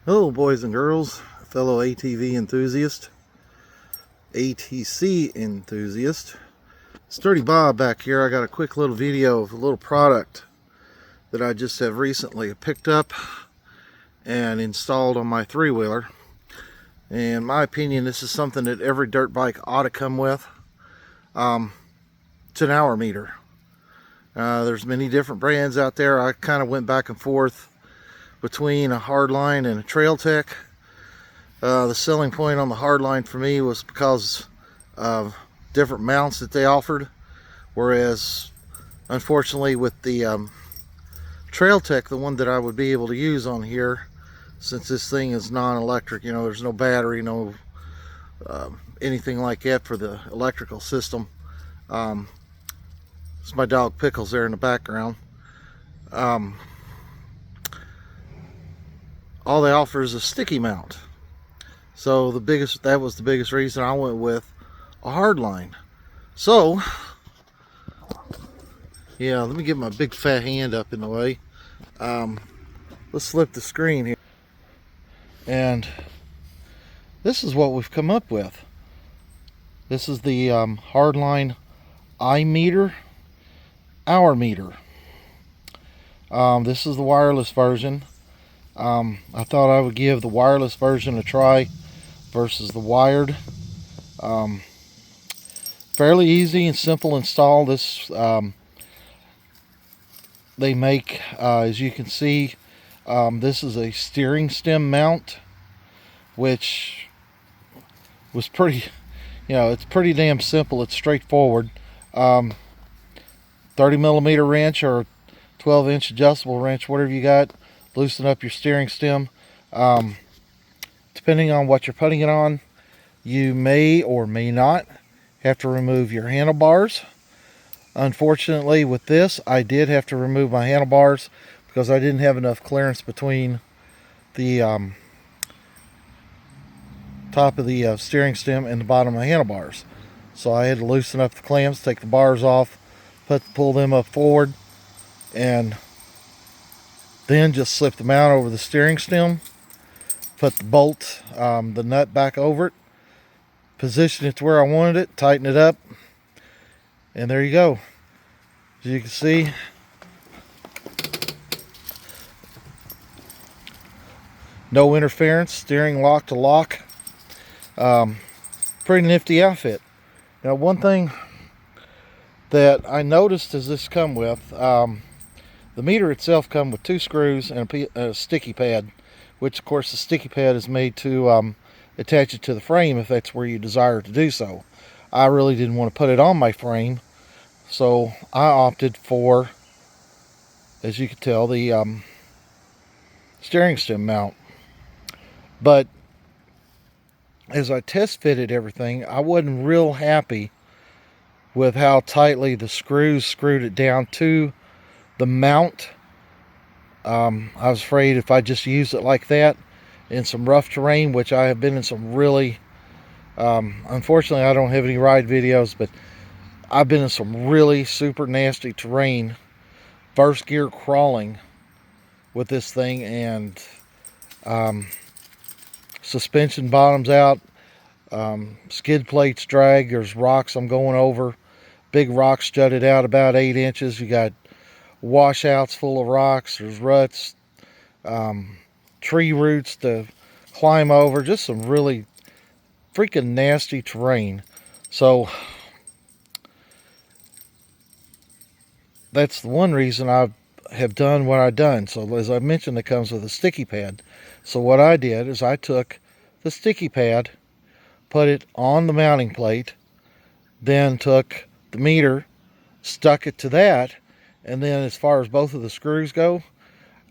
Hello boys and girls, fellow ATV enthusiast, ATC enthusiast. Sturdy Bob back here. I got a quick little video of a little product that I just have recently picked up and installed on my three-wheeler. In my opinion, this is something that every dirt bike ought to come with. It's an hour meter. There's many different brands out there. I kind of went back and forth between a Hardline and a Trail Tech. The selling point on the Hardline for me was because of different mounts that they offered, whereas unfortunately with the Trail Tech, the one that I would be able to use on here, since this thing is non-electric, you know, there's no battery, no anything like that for the electrical system. It's my dog Pickles there in the background. All they offer is a sticky mount. So that was the biggest reason I went with a Hardline. So yeah, let me get my big fat hand up in the way. Let's flip the screen here. And this is what we've come up with. This is the Hardline iMeter hour meter. This is the wireless version. I thought I would give the wireless version a try versus the wired. Fairly easy and simple install. This they make, as you can see, this is a steering stem mount, which was pretty, it's pretty damn simple. It's straightforward. 30mm wrench or 12-inch adjustable wrench, whatever you got. Loosen up your steering stem. Depending on what you're putting it on, you may or may not have to remove your handlebars. Unfortunately with this, I did have to remove my handlebars because I didn't have enough clearance between the top of the steering stem and the bottom of my handlebars. So I had to loosen up the clamps, take the bars off, pull them up forward, and then just slip the mount over the steering stem, put the bolt, the nut back over it, position it to where I wanted it, tighten it up, and there you go. As you can see, no interference, steering lock to lock. Pretty nifty outfit. Now, one thing that I noticed as this come with, the meter itself comes with 2 screws and a sticky pad, which of course the sticky pad is made to attach it to the frame if that's where you desire to do so. I really didn't want to put it on my frame, so I opted for, as you can tell, the steering stem mount. But as I test fitted everything, I wasn't real happy with how tightly the screws screwed it down to the mount. I was afraid if I just used it like that in some rough terrain, which I have been in some really, unfortunately I don't have any ride videos, but I've been in some really super nasty terrain, first gear crawling with this thing, and suspension bottoms out, skid plates drag, there's rocks I'm going over, big rocks jutted out about 8 inches, you got washouts full of rocks, there's ruts, tree roots to climb over, just some really freaking nasty terrain. So that's the one reason I have done what I've done. So as I mentioned, it comes with a sticky pad. So what I did is I took the sticky pad, put it on the mounting plate, then took the meter, stuck it to that, and then as far as both of the screws go,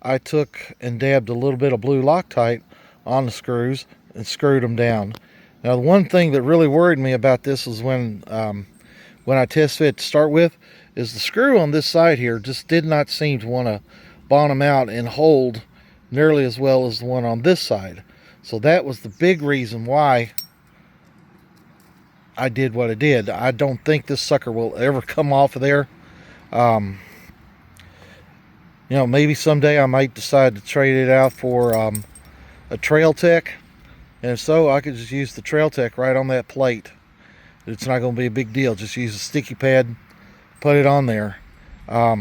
I took and dabbed a little bit of blue Loctite on the screws and screwed them down. Now, the one thing that really worried me about this is when I test fit to start with, is the screw on this side here just did not seem to want to bottom out and hold nearly as well as the one on this side. So that was the big reason why I did what I did. I don't think this sucker will ever come off of there. Maybe someday I might decide to trade it out for a Trail Tech? And if so, I could just use the Trail Tech right on that plate. It's not going to be a big deal. Just use a sticky pad, put it on there. But,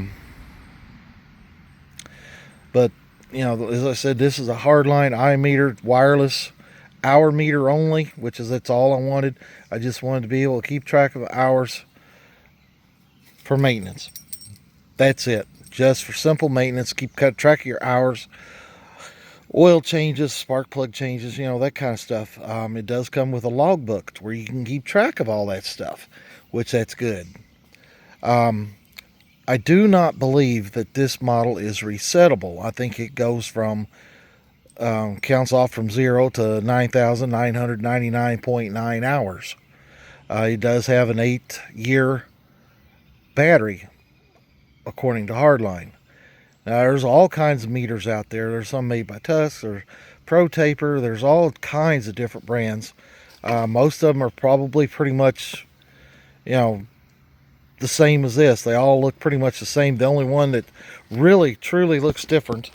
you know, as I said, this is a Hardline iMeter, wireless, hour meter only, which is that's all I wanted. I just wanted to be able to keep track of hours for maintenance. That's it. Just for simple maintenance, keep track of your hours. Oil changes, spark plug changes, you know, that kind of stuff. It does come with a logbook where you can keep track of all that stuff, which that's good. I do not believe that this model is resettable. I think it goes from, counts off from 0 to 9,999.9 hours. It does have an 8-year battery, according to Hardline. Now, there's all kinds of meters out there. There's some made by Tusk, there's Pro Taper, there's all kinds of different brands. Most of them are probably pretty much, you know, the same as this. They all look pretty much the same. The only one that really, truly looks different,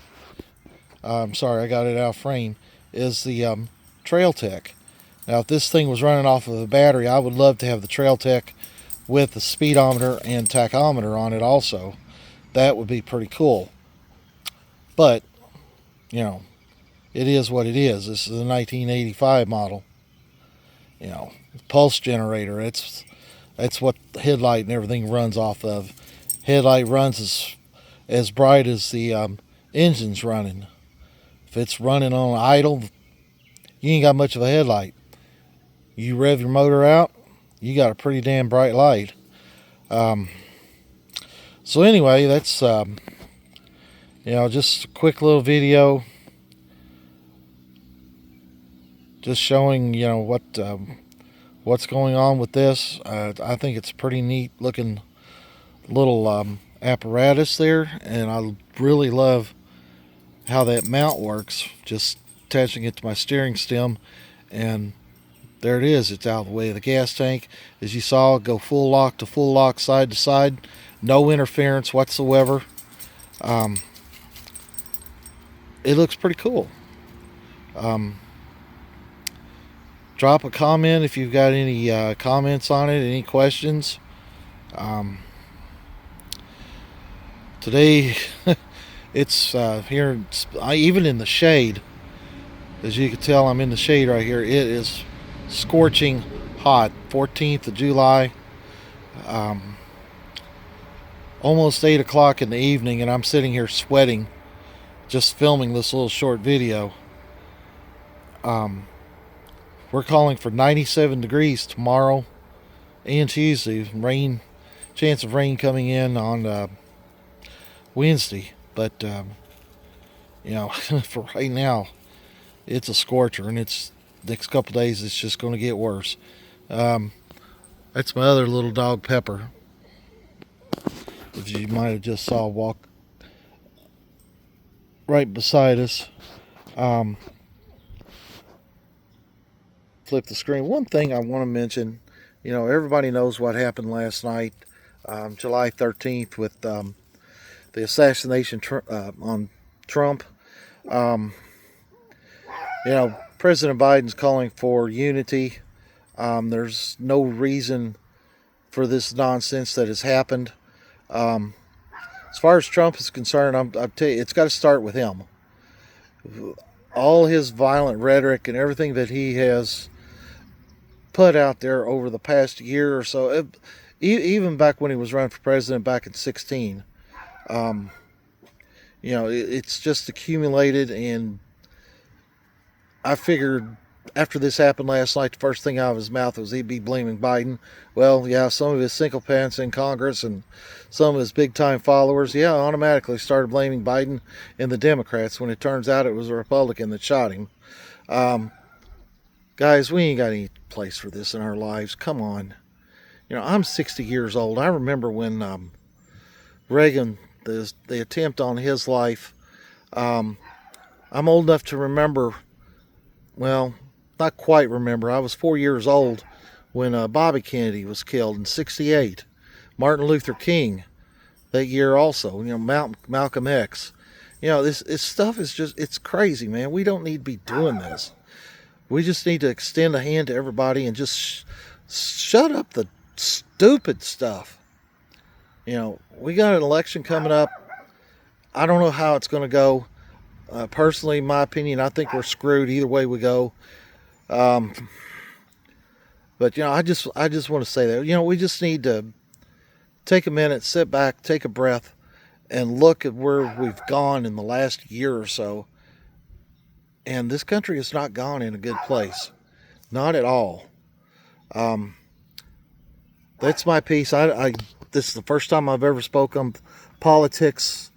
I'm sorry, I got it out of frame, is the Trail Tech. Now, if this thing was running off of a battery, I would love to have the Trail Tech with the speedometer and tachometer on it also. That would be pretty cool. But, you know, it is what it is. This is a 1985 model. You know, pulse generator. That's what the headlight and everything runs off of. Headlight runs as bright as the engine's running. If it's running on idle, you ain't got much of a headlight. You rev your motor out, you got a pretty damn bright light. So anyway, that's you know, just a quick little video, just showing, you know, what's going on with this. I think it's a pretty neat looking little apparatus there, and I really love how that mount works. Just attaching it to my steering stem, and there it is. It's out of the way of the gas tank. As you saw, go full lock to full lock, side to side, no interference whatsoever. It looks pretty cool. Drop a comment if you've got any comments on it, any questions. Today, it's here, even in the shade, as you can tell, I'm in the shade right here. It is scorching hot. 14th of July, almost 8 o'clock in the evening, and I'm sitting here sweating just filming this little short video. We're calling for 97 degrees tomorrow and Tuesday. Chance of rain coming in on Wednesday. But, you know, for right now, it's a scorcher, and it's next couple days it's just going to get worse. That's my other little dog, Pepper, which you might have just saw walk right beside us. Flip the screen. One thing I want to mention, you know, everybody knows what happened last night, July 13th, with the assassination on Trump. You know, President Biden's calling for unity. There's no reason for this nonsense that has happened. As far as Trump is concerned, I'll tell you, it's got to start with him. All his violent rhetoric and everything that he has put out there over the past year or so, even back when he was running for president back in 2016, you know, it's just accumulated. And I figured after this happened last night, the first thing out of his mouth was he'd be blaming Biden. Well, yeah, some of his sycophants in Congress and some of his big-time followers, yeah, automatically started blaming Biden and the Democrats when it turns out it was a Republican that shot him. Guys, we ain't got any place for this in our lives. Come on. You know, I'm 60 years old. I remember when Reagan, the attempt on his life, I'm old enough to remember, well, not quite remember. I was 4 years old when Bobby Kennedy was killed in 1968. Martin Luther King that year also, you know, Malcolm X. You know, this stuff is just, it's crazy, man. We don't need to be doing this. We just need to extend a hand to everybody and just shut up the stupid stuff. You know, we got an election coming up. I don't know how it's going to go. Personally, in my opinion, I think we're screwed either way we go. But you know, I just want to say that, you know, we just need to take a minute, sit back, take a breath, and look at where we've gone in the last year or so. And this country has not gone in a good place, not at all. That's my piece. This is the first time I've ever spoken politics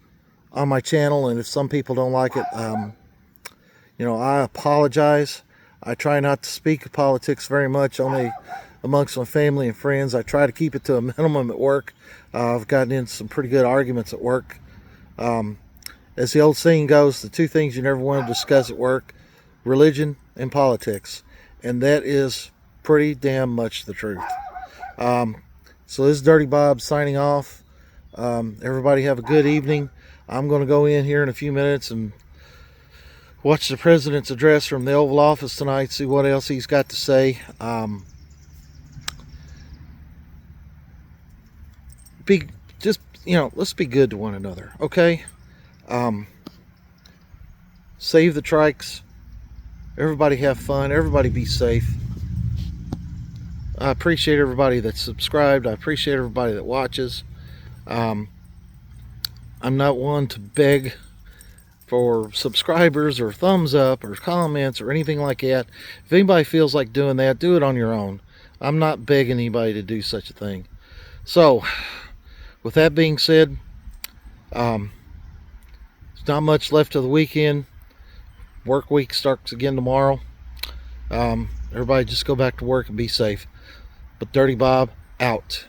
on my channel, and if some people don't like it, you know, I apologize. I try not to speak politics very much, only amongst my family and friends. I try to keep it to a minimum at work. I've gotten in some pretty good arguments at work. As the old saying goes, the two things you never want to discuss at work: religion and politics. And that is pretty damn much the truth. So this is Dirty Bob signing off. Everybody have a good evening. I'm going to go in here in a few minutes and watch the president's address from the Oval Office tonight, see what else he's got to say. You know, let's be good to one another, okay? Save the trikes. Everybody have fun. Everybody be safe. I appreciate everybody that's subscribed. I appreciate everybody that watches. I'm not one to beg for subscribers or thumbs up or comments or anything like that. If anybody feels like doing that, do it on your own. I'm not begging anybody to do such a thing. So, with that being said, there's not much left of the weekend. Work week starts again tomorrow. Everybody just go back to work and be safe. But Dirty Bob, out.